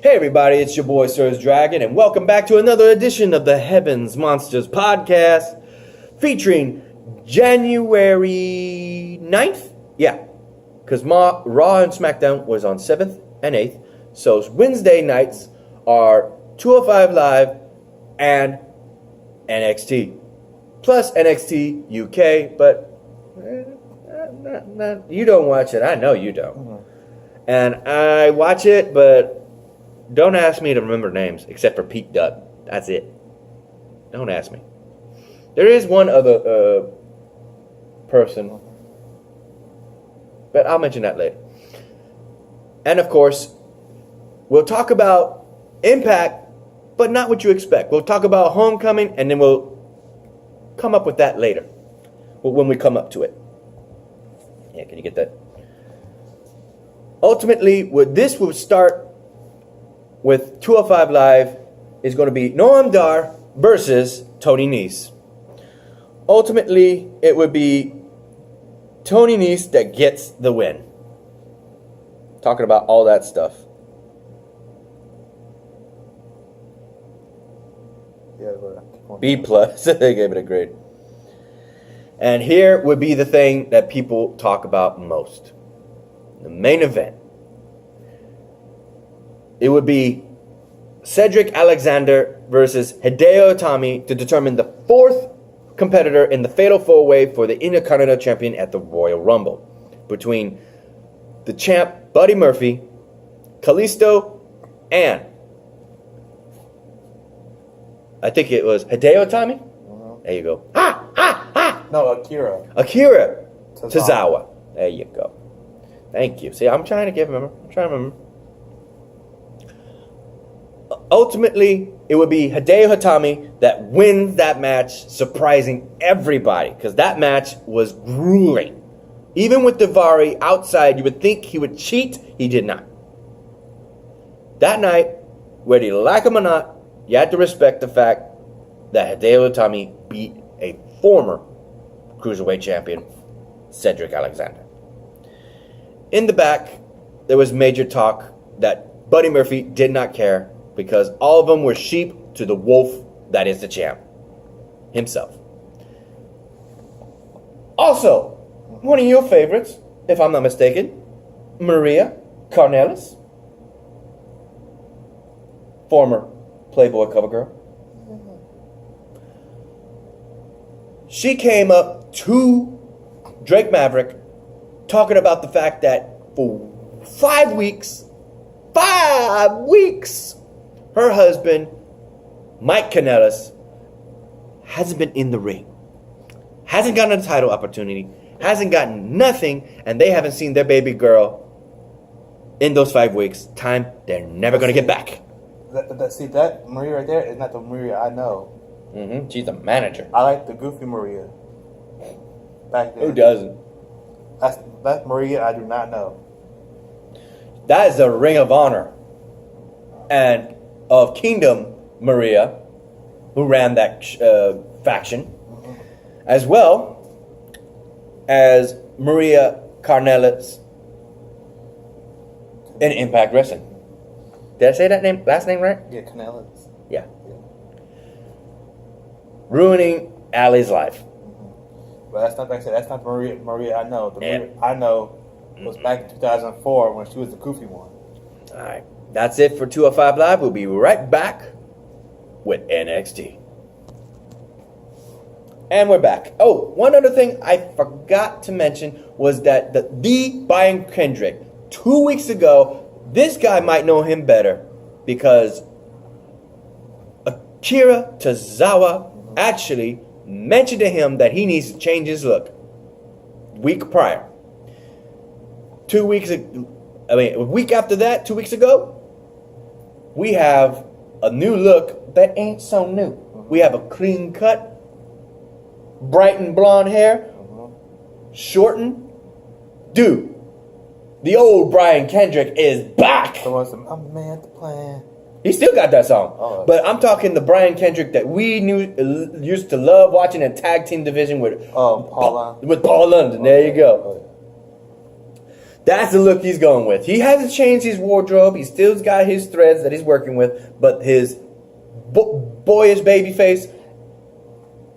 Hey everybody, it's your boy SergDragon, and welcome back to another edition of the Heavens Monsters podcast, featuring January 9th? Yeah, because Raw and SmackDown was on 7th and 8th, so Wednesday nights are 205 Live and NXT, plus NXT UK, but you don't watch it, I know you don't. Mm-hmm. And I watch it, but don't ask me to remember names, except for Pete Dunne. That's it. Don't ask me. There is one other person, but I'll mention that later. And of course, we'll talk about Impact, but not what you expect. We'll talk about Homecoming, and then we'll come up with that later, when we come up to it. Yeah, can you get that? Ultimately, this will start with 205 Live is going to be Noam Dar versus Tony Nese. Ultimately, it would be Tony Nese that gets the win. Talking about all that stuff. Yeah, B+. They gave it a grade. And here would be the thing that people talk about most. The main event. It would be Cedric Alexander versus Hideo Itami to determine the fourth competitor in the Fatal 4-Way for the Intercontinental Champion at the Royal Rumble. Between the champ Buddy Murphy, Kalisto, and I think it was Hideo Itami? Mm-hmm. There you go. Ha! Ha! Ha! No, Akira Tozawa. There you go. Thank you. See, I'm trying to remember. Ultimately, it would be Hideo Itami that wins that match, surprising everybody, because that match was grueling. Even with Daivari outside, you would think he would cheat. He did not. That night, whether you like him or not, you have to respect the fact that Hideo Itami beat a former Cruiserweight champion, Cedric Alexander. In the back, there was major talk that Buddy Murphy did not care because all of them were sheep to the wolf that is the champ himself. Also, one of your favorites, if I'm not mistaken, Maria Kanellis, former Playboy cover girl. She came up to Drake Maverick talking about the fact that for 5 weeks, her husband, Mike Kanellis, hasn't been in the ring. Hasn't gotten a title opportunity. Hasn't gotten nothing. And they haven't seen their baby girl in those 5 weeks. Time they're never going to get back. That Maria right there is not the Maria I know. Mm-hmm. She's a manager. I like the goofy Maria. Back then. Who doesn't? That's Maria I do not know. That is the Ring of Honor and of Kingdom Maria, who ran that faction, mm-hmm. as well as Maria Kanellis in Impact Wrestling. Did I say that last name right? Yeah, Kanellis. Yeah. Ruining Allie's life. Mm-hmm. But that's not like I said. That's not the Maria I know. The Maria I know was back in 2004 when she was the goofy one. All right. That's it for 205 Live. We'll be right back with NXT. And we're back. Oh, one other thing I forgot to mention was that the Brian Kendrick, 2 weeks ago, this guy might know him better because Akira Tozawa actually mentioned to him that he needs to change his look. Week prior. A week after that, 2 weeks ago, we have a new look that ain't so new. We have a clean cut, brightened blonde hair, shortened. Dude, the old Brian Kendrick is back. I'm a man to plan. He still got that song. But I'm talking the Brian Kendrick that we used to love watching in tag team division with Paul London. With Paul London. There you go. That's the look he's going with. He hasn't changed his wardrobe. He still's got his threads that he's working with, but his boyish baby face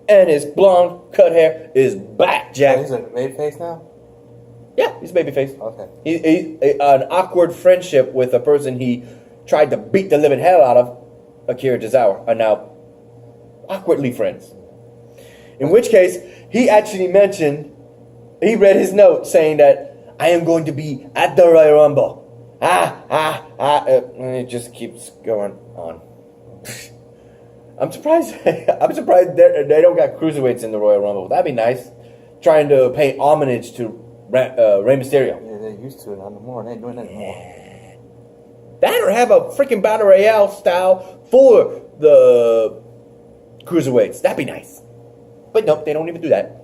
and his blonde cut hair is back, Jack. So he's a baby face now? Yeah, he's baby face. Okay. He an awkward friendship with a person he tried to beat the living hell out of, Akira Tozawa, are now awkwardly friends. In which case, he actually mentioned, he read his note saying that, I am going to be at the Royal Rumble. And it just keeps going on. I'm surprised. I'm surprised they don't got cruiserweights in the Royal Rumble. That'd be nice. Trying to pay homage to Rey Mysterio. Yeah, they're used to it. Not anymore. They ain't doing that anymore. That or have a freaking Battle Royale style for the cruiserweights. That'd be nice. But nope, they don't even do that.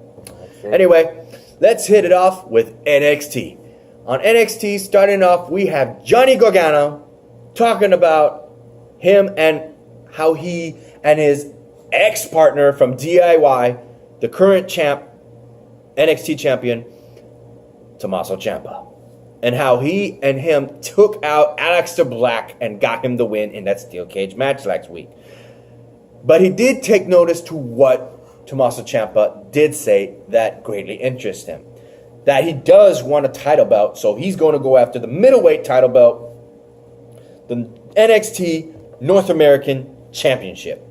Anyway, let's hit it off with NXT. On NXT, starting off, we have Johnny Gargano talking about him and how he and his ex-partner from DIY, the current champ, NXT champion, Tommaso Ciampa, and how he and him took out Aleister Black and got him the win in that steel cage match last week. But he did take notice to what Tommaso Ciampa did say that greatly interests him. That he does want a title belt, so he's going to go after the middleweight title belt, the NXT North American Championship.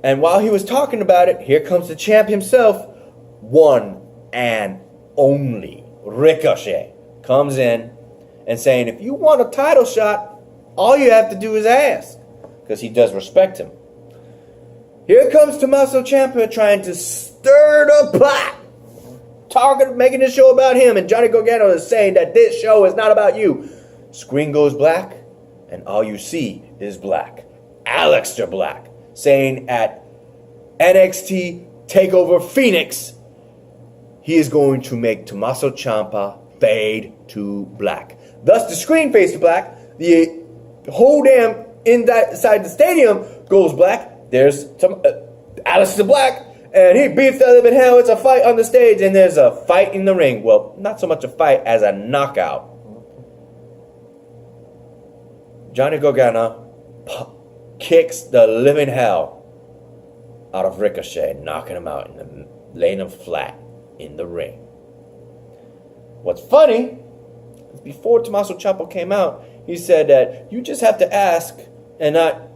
And while he was talking about it, here comes the champ himself, one and only Ricochet, comes in and saying, if you want a title shot, all you have to do is ask, because he does respect him. Here comes Tommaso Ciampa trying to stir the pot, making a show about him, and Johnny Gargano is saying that this show is not about you. Screen goes black, and all you see is black. Aleister Black saying at NXT TakeOver Phoenix, he is going to make Tommaso Ciampa fade to black. Thus, the screen fades to black. The whole damn inside the stadium goes black. There's Aleister Black, and he beats the living hell. It's a fight on the stage, and there's a fight in the ring. Well, not so much a fight as a knockout. Johnny Gargano kicks the living hell out of Ricochet, knocking him out and laying him flat in the ring. What's funny is before Tommaso Ciampa came out, he said that you just have to ask and not,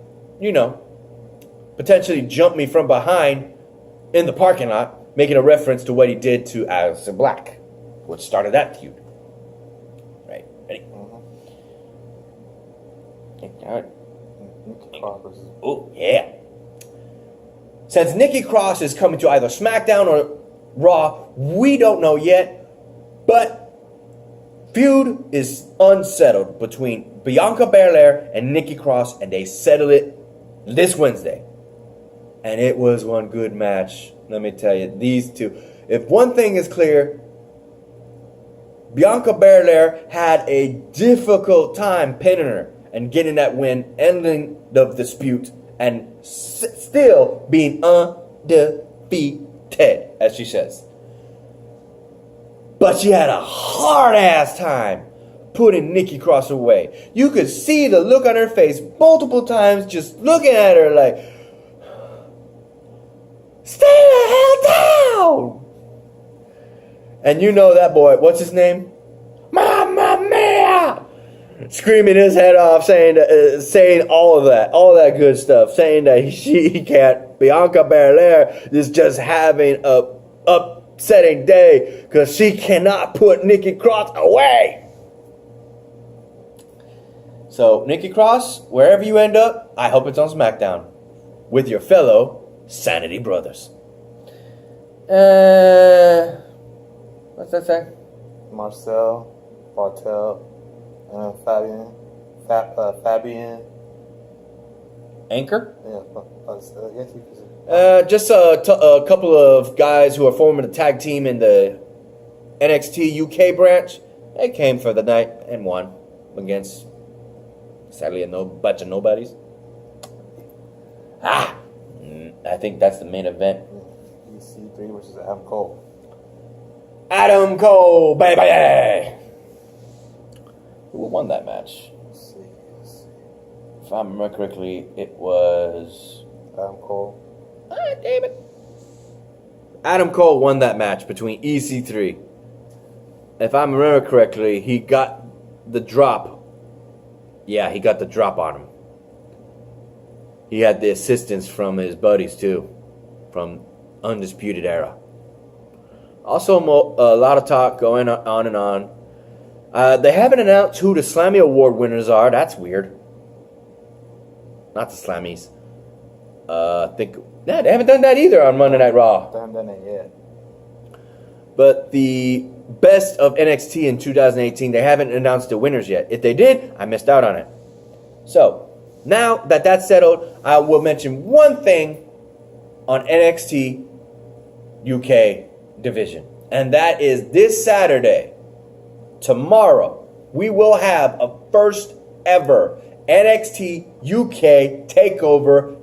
potentially jump me from behind in the parking lot, making a reference to what he did to Aleister Black, which started that feud. Right? Ready? Oh, yeah. Since Nikki Cross is coming to either SmackDown or Raw, we don't know yet, but feud is unsettled between Bianca Belair and Nikki Cross, and they settled it this Wednesday. And it was one good match. Let me tell you, these two. If one thing is clear, Bianca Belair had a difficult time pinning her and getting that win, ending the dispute, and still being undefeated, as she says. But she had a hard-ass time putting Nikki Cross away. You could see the look on her face multiple times, just looking at her like, stay the hell down! And you know that boy, what's his name? Mamma mia! Screaming his head off, saying all that good stuff, saying that she can't. Bianca Belair is just having a upsetting day because she cannot put Nikki Cross away. So Nikki Cross, wherever you end up, I hope it's on SmackDown with your fellow Sanity Brothers. What's that say? Marcel, Bartel, Fabian. Anchor? Yeah, yes, you can. Just a couple of guys who are forming a tag team in the NXT UK branch. They came for the night and won against, sadly, a bunch of nobodies. I think that's the main event. EC3 versus Adam Cole. Adam Cole, baby. Who won that match? Let's see. If I remember correctly, it was Adam Cole. Ah, damn it. Adam Cole won that match between EC3. If I remember correctly, he got the drop. Yeah, he got the drop on him. He had the assistance from his buddies, too. From Undisputed Era. Also, a lot of talk going on and on. They haven't announced who the Slammy Award winners are. That's weird. Not the Slammies. They haven't done that either on Monday Night Raw. They haven't done it yet. But the best of NXT in 2018, they haven't announced the winners yet. If they did, I missed out on it. So, now that that's settled, I will mention one thing on NXT UK division. And that is this Saturday, tomorrow, we will have a first ever NXT UK TakeOver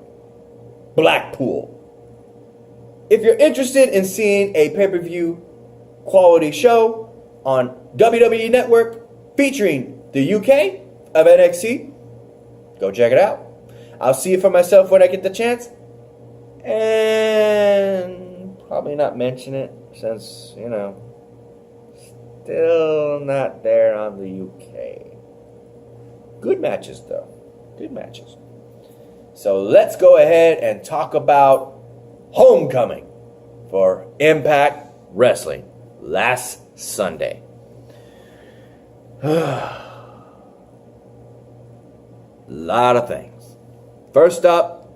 Blackpool. If you're interested in seeing a pay-per-view quality show on WWE Network featuring the UK of NXT, go check it out. I'll see it for myself when I get the chance. And probably not mention it since, still not there on the UK. Good matches, though. Good matches. So let's go ahead and talk about Homecoming for Impact Wrestling last Sunday. Lot of things. First up,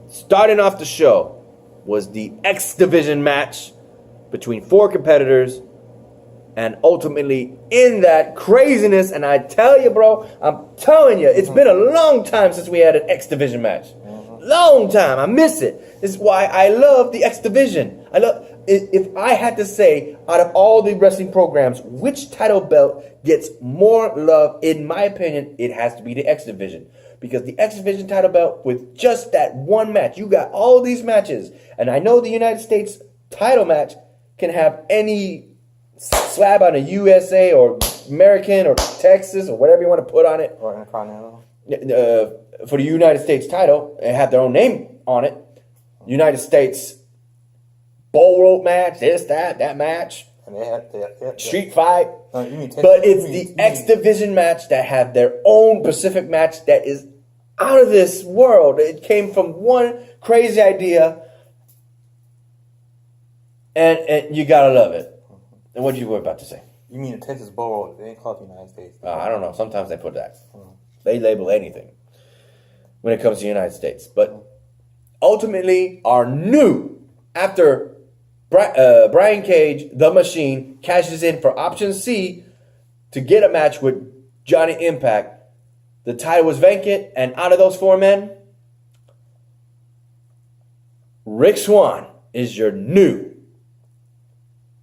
starting off the show, was the X Division match between 4 competitors. And ultimately, in that craziness, and I tell you, bro, I'm telling you, it's been a long time since we had an X Division match. Long time. I miss it. This is why I love the X Division. If I had to say, out of all the wrestling programs, which title belt gets more love, in my opinion, it has to be the X Division. Because the X Division title belt, with just that one match, you got all these matches. And I know the United States title match can have any slab on a USA or American or Texas or whatever you want to put on it. Or Intercontinental. For the United States title, and have their own name on it. United States bull rope match, that match. And they had Street fight. No, but it's the X Division match that have their own Pacific match that is out of this world. It came from one crazy idea, and you gotta love it. And what you were about to say? You mean the Texas Bull? They ain't called the United States. I don't know. Sometimes they put that. They label anything when it comes to the United States. But ultimately, our new, after Brian Cage, the Machine, cashes in for option C to get a match with Johnny Impact, the title was vacant, and out of those 4 men, Rick Swann is your new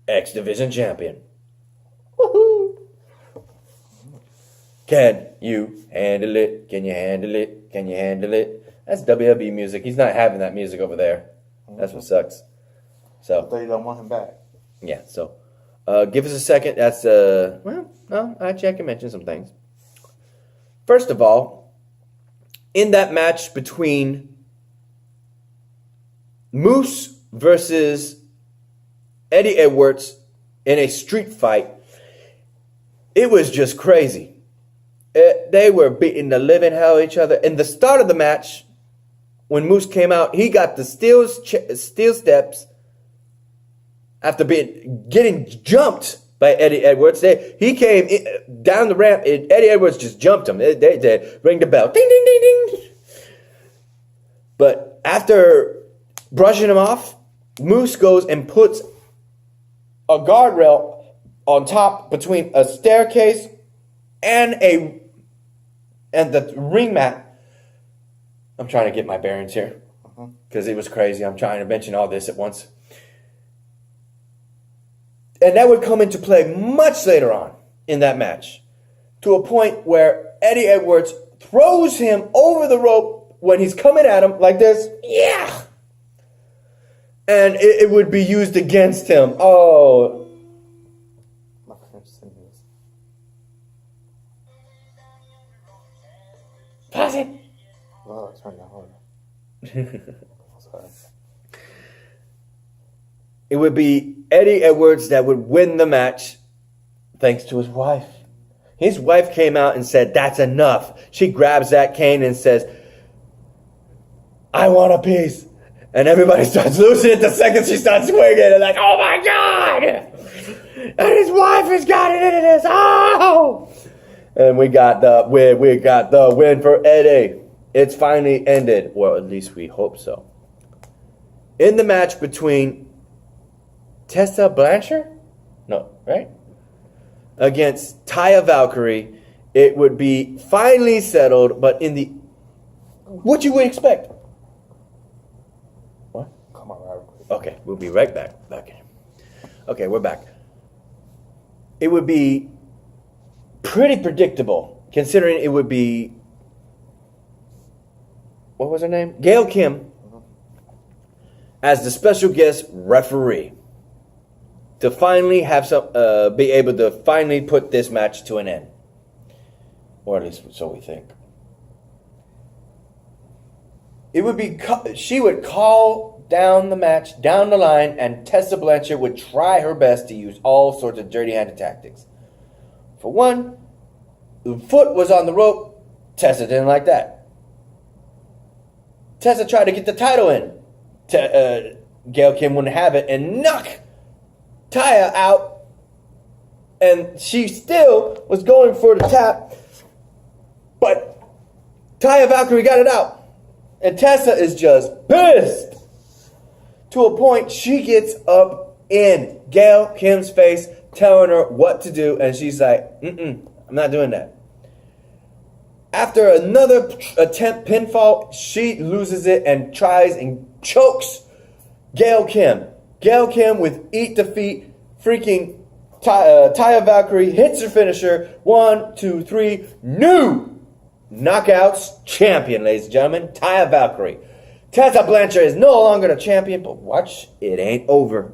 X Division champion. Woohoo! Can you handle it? Can you handle it? Can you handle it? That's WWE music. He's not having that music over there. That's what sucks. So they don't want him back. Yeah, so give us a second. That's actually I can mention some things. First of all, in that match between Moose versus Eddie Edwards in a street fight, it was just crazy. They were beating the living hell out of each other. In the start of the match, when Moose came out, he got the steel steps after getting jumped by Eddie Edwards. He came down the ramp, and Eddie Edwards just jumped him. They ring the bell. Ding, ding, ding, ding. But after brushing him off, Moose goes and puts a guardrail on top between a staircase and the ring mat. I'm trying to get my bearings here because it was crazy. I'm trying to mention all this at once. And that would come into play much later on in that match, to a point where Eddie Edwards throws him over the rope when he's coming at him like this. Yeah! And it would be used against him. Oh, it. Oh, turn down. Hold on. Sorry. It would be Eddie Edwards that would win the match thanks to his wife. His wife came out and said, that's enough. She grabs that cane and says, I want a piece. And everybody starts losing it the second she starts swinging. They're like, oh my God. And his wife has got it into this. Oh. And we got the win for Eddie. It's finally ended. Well, at least we hope so. In the match between Tessa Blanchard? No, right? Against Taya Valkyrie, it would be finally settled, but in the... What you would expect? What? Come on, Robert. Okay, we'll be right back. Okay, we're back. It would be pretty predictable, considering it would be... What was her name? Gail Kim as the special guest referee to finally have be able to finally put this match to an end, or at least so we think. It would be she would call down the match down the line, and Tessa Blanchard would try her best to use all sorts of dirty-handed tactics. For one, the foot was on the rope. Tessa didn't like that. Tessa tried to get the title in. Gail Kim wouldn't have it and knock Taya out. And she still was going for the tap. But Taya Valkyrie got it out. And Tessa is just pissed. To a point, she gets up in Gail Kim's face, telling her what to do. And she's like, I'm not doing that. After another attempt pinfall, she loses it and tries and chokes Gail Kim. Gail Kim with eat defeat, freaking Taya Valkyrie hits her finisher. 1, 2, 3, new Knockouts champion, ladies and gentlemen, Taya Valkyrie. Tessa Blanchard is no longer the champion, but watch, it ain't over.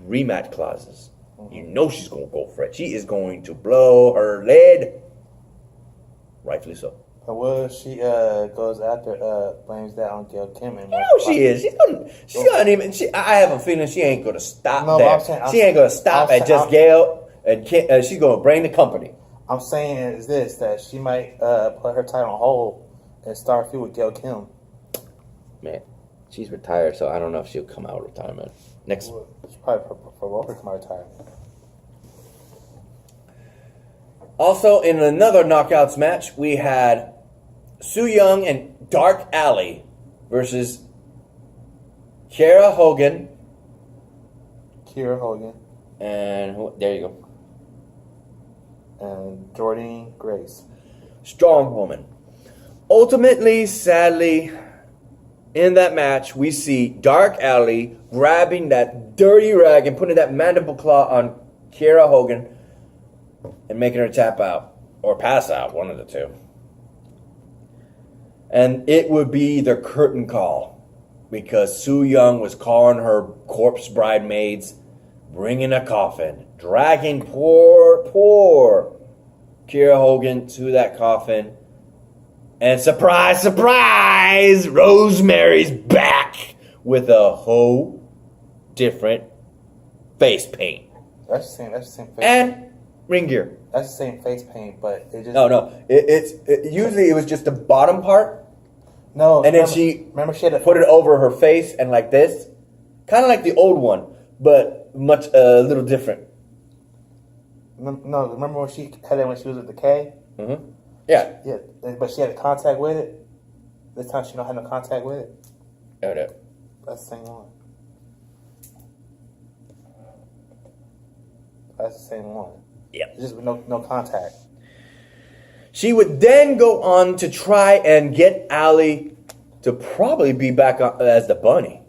Rematch clauses. You know she's going to go for it. She is going to blow her lid. Rightfully so. But what if she goes after blames that on Gail Kim? And you know she is. She's gonna even. I have a feeling she ain't gonna stop there. She ain't gonna stop at just Gail and Kim, she's gonna bring the company. I'm saying is this, that she might put her title on hold and start a feud with Gail Kim. Man, she's retired, so I don't know if she'll come out of retirement. Next. She probably provoke her to come out of retirement. Also, in another Knockouts match, we had Su Yung and Dark Alley versus Kiera Hogan. And there you go. And Jordynne Grace. Strong woman. Ultimately, sadly, in that match, we see Dark Alley grabbing that dirty rag and putting that mandible claw on Kiera Hogan and making her tap out or pass out, one of the two. And it would be the curtain call because Su Yung was calling her corpse bridesmaids, bringing a coffin, dragging poor Kiera Hogan to that coffin. And surprise, surprise, Rosemary's back with a whole different face paint. That's the same face and paint. Ring gear. That's the same face paint, but it just... No. Usually it was just the bottom part. No. And then she put it over her face and like this. Kind of like the old one, but much a little different. No, remember when she had it when she was at the K? Mm-hmm. Yeah. Yeah, but she had contact with it. This time she don't have no contact with it. Oh, no. That's the same one. That's the same one. Yeah. It's just with no contact. She would then go on to try and get Allie to probably be back as the bunny.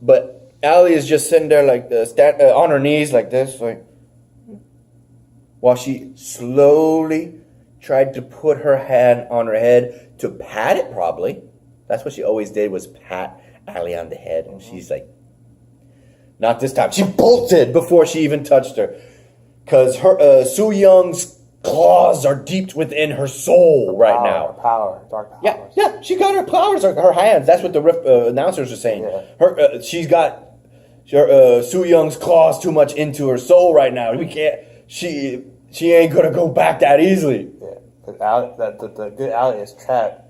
But Allie is just sitting there like on her knees like this, like, while she slowly tried to put her hand on her head to pat it probably. That's what she always did, was pat Allie on the head. And she's like, not this time. She bolted before she even touched her. Because her Su Young's claws are deep within her soul right now. Dark powers. Yeah, she got her powers, her hands. That's what the announcers are saying. Yeah. She's got Su Young's claws too much into her soul right now. We can't. She ain't gonna go back that easily. Yeah, because the good Ally is trapped.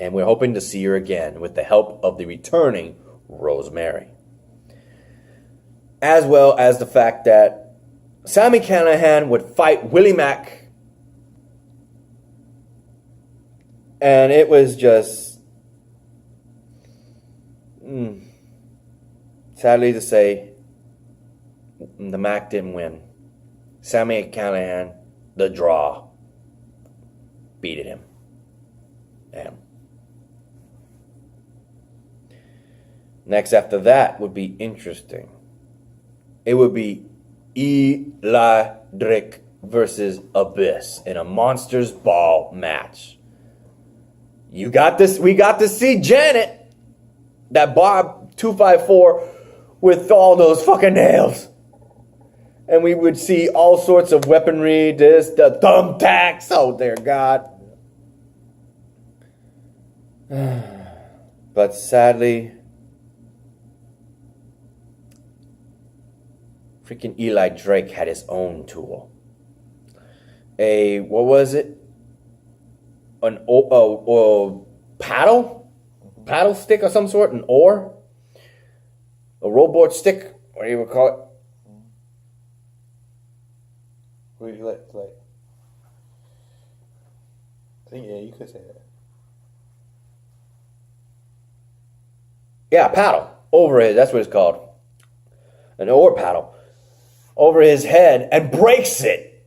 And we're hoping to see her again with the help of the returning Rosemary. As well as the fact that Sami Callihan would fight Willie Mack. And it was just... sadly to say, the Mack didn't win. Sami Callihan, the draw, beat him. Damn. Next after that would be interesting. It would be Eli Drake versus Abyss in a Monsters Ball match. You got this. We got to see Janet, that Bob 254 with all those fucking nails. And we would see all sorts of weaponry, the thumbtacks. Oh, dear God. But sadly, freaking Eli Drake had his own tool. What was it? An paddle? Paddle stick of some sort? An oar? A rowboat stick? What do you would call it? I think, yeah, you could say that. Yeah, paddle. Over his, that's what it's called. An oar paddle. Over his head and breaks it.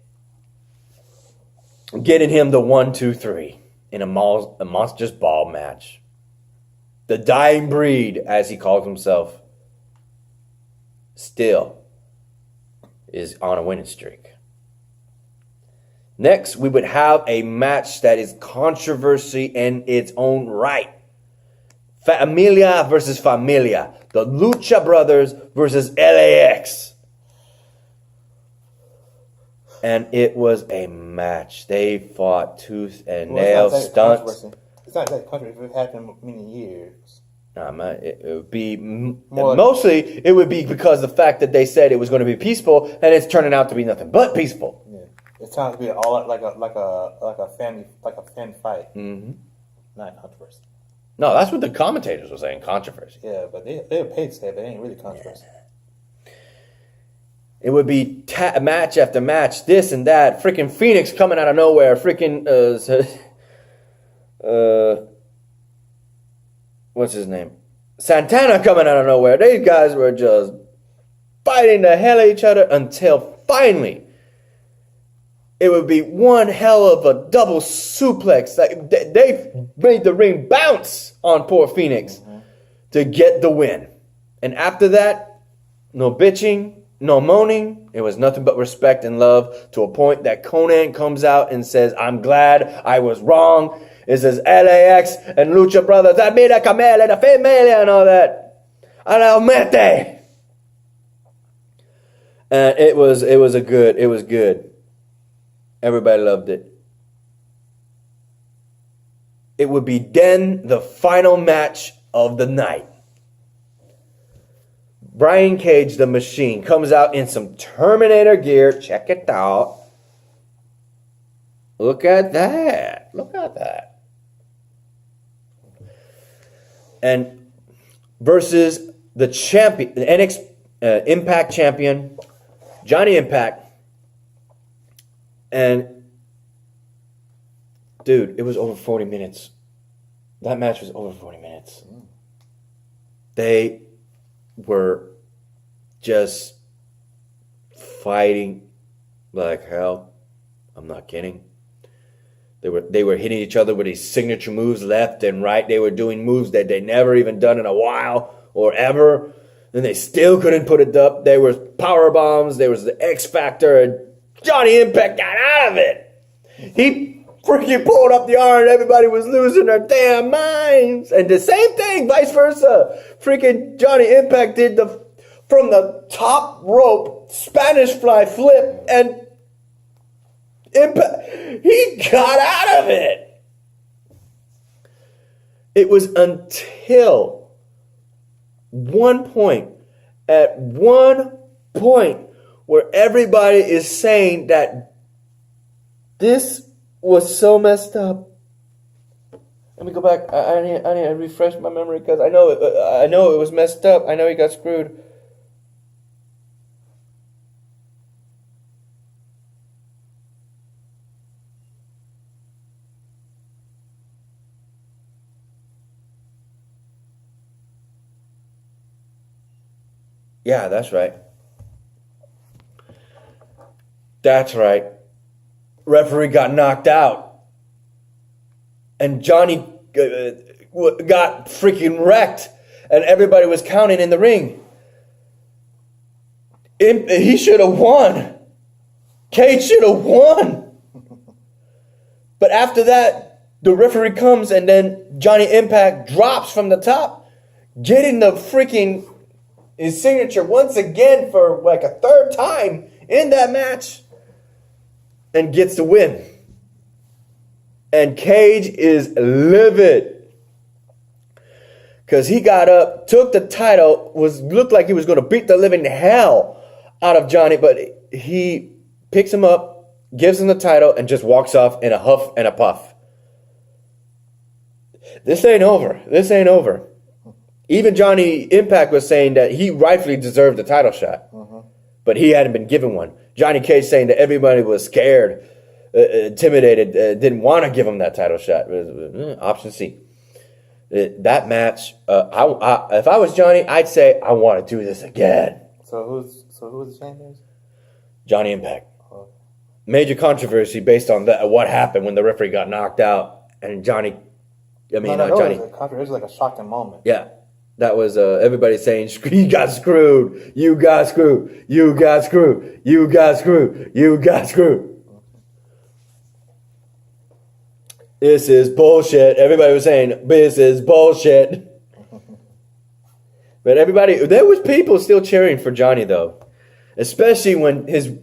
Getting him the 1, 2, 3 in a Monsters Ball match. The dying breed, as he calls himself, still is on a winning streak. Next, we would have a match that is controversy in its own right. Familia versus Familia. The Lucha Brothers versus LAX. And it was a match. They fought tooth and nail, stunts. It's not that controversy. It happened many years. It would be mostly. It would be because the fact that they said it was going to be peaceful, and it's turning out to be nothing but peaceful. Yeah, it's trying to be all like a family fight. Mm-hmm. Not controversy. No, that's what the commentators were saying. Controversy. Yeah, but they were paid to say it, but it ain't really controversy. It would be match after match, this and that. Freaking Phoenix coming out of nowhere. Freaking what's his name? Santana coming out of nowhere. These guys were just fighting the hell out of each other until finally it would be one hell of a double suplex. Like they made the ring bounce on poor Phoenix to get the win. And after that, no bitching, no moaning. It was nothing but respect and love, to a point that Conan comes out and says, I'm glad I was wrong. It says LAX and Lucha Brothers, Amira Camela, the Familia, and all that. And Almete. And it was good. Everybody loved it. It would be then the final match of the night. Brian Cage, the Machine, comes out in some Terminator gear. Check it out. Look at that. Look at that. And versus the champion, the NXT Impact champion, Johnny Impact. And, dude, it was over 40 minutes. That match was over 40 minutes. They were just fighting like hell. I'm not kidding. They were hitting each other with these signature moves left and right. They were doing moves that they never even done in a while or ever. And they still couldn't put it up. There was power bombs. There was the X Factor. And Johnny Impact got out of it. He freaking pulled up the arm and everybody was losing their damn minds. And the same thing, vice versa. Freaking Johnny Impact did from the top rope Spanish fly flip, and Impact, he got out of it. It was until at one point, where everybody is saying that this was so messed up. Let me go back. I need to refresh my memory because I know it was messed up. I know he got screwed. Yeah, that's right. That's right. Referee got knocked out. And Johnny got freaking wrecked. And everybody was counting in the ring. He should have won. Cage should have won. But after that, the referee comes and then Johnny Impact drops from the top, getting the freaking his signature once again for like a third time in that match, and gets the win. And Cage is livid because he got up, took the title, looked like he was going to beat the living hell out of Johnny, but he picks him up, gives him the title, and just walks off in a huff and a puff. This ain't over. This ain't over. Even Johnny Impact was saying that he rightfully deserved the title shot, but he hadn't been given one. Johnny Cage saying that everybody was scared, intimidated, didn't want to give him that title shot. Option C. That match, if I was Johnny, I'd say, I want to do this again. So who's the champion? Johnny Impact. Major controversy based on what happened when the referee got knocked out, and Johnny. Johnny. It was like a shocking moment. Yeah. That was everybody saying, you got screwed, you got screwed, you got screwed, you got screwed, you got screwed. This is bullshit. Everybody was saying, this is bullshit. But there was people still cheering for Johnny, though. Especially when his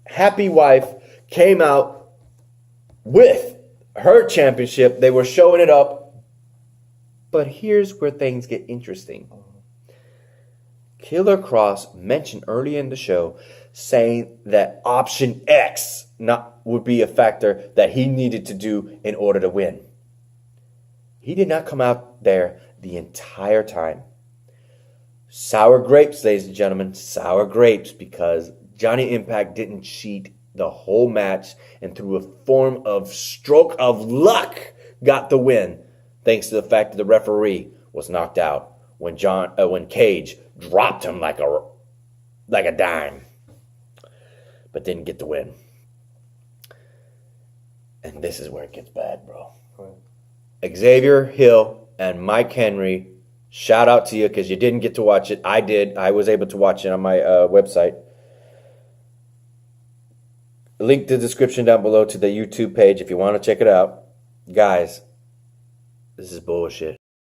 happy wife came out with her championship. They were showing it up. But here's where things get interesting. Killer Cross mentioned early in the show saying that option X would be a factor that he needed to do in order to win. He did not come out there the entire time. Sour grapes, ladies and gentlemen, sour grapes, because Johnny Impact didn't cheat the whole match and through a form of stroke of luck got the win. Thanks to the fact that the referee was knocked out when Cage dropped him like a dime, but didn't get the win. And this is where it gets bad, bro. Right. Xavier Hill and Mike Henry, shout out to you because you didn't get to watch it. I did. I was able to watch it on my website. Link the description down below to the YouTube page if you want to check it out. Guys, this is bullshit.